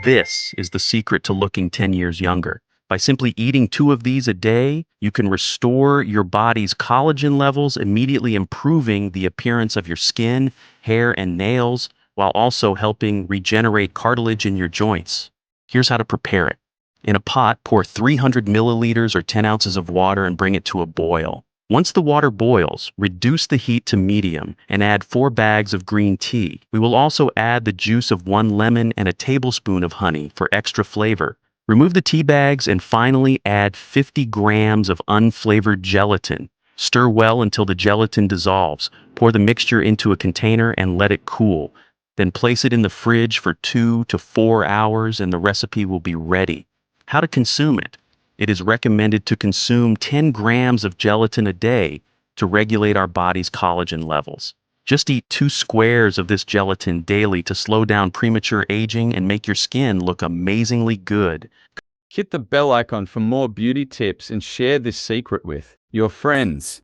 This is the secret to looking 10 years younger. By simply eating 2 of these a day, you can restore your body's collagen levels, immediately improving the appearance of your skin, hair, and nails, while also helping regenerate cartilage in your joints. Here's how to prepare it. In a pot, pour 300 milliliters or 10 ounces of water and bring it to a boil. Once the water boils, reduce the heat to medium and add 4 bags of green tea. We will also add the juice of 1 lemon and a tablespoon of honey for extra flavor. Remove the tea bags and finally add 50 grams of unflavored gelatin. Stir well until the gelatin dissolves. Pour the mixture into a container and let it cool. Then place it in the fridge for 2 to 4 hours and the recipe will be ready. How to consume it? It is recommended to consume 10 grams of gelatin a day to regulate our body's collagen levels. Just eat 2 squares of this gelatin daily to slow down premature aging and make your skin look amazingly good. Hit the bell icon for more beauty tips and share this secret with your friends.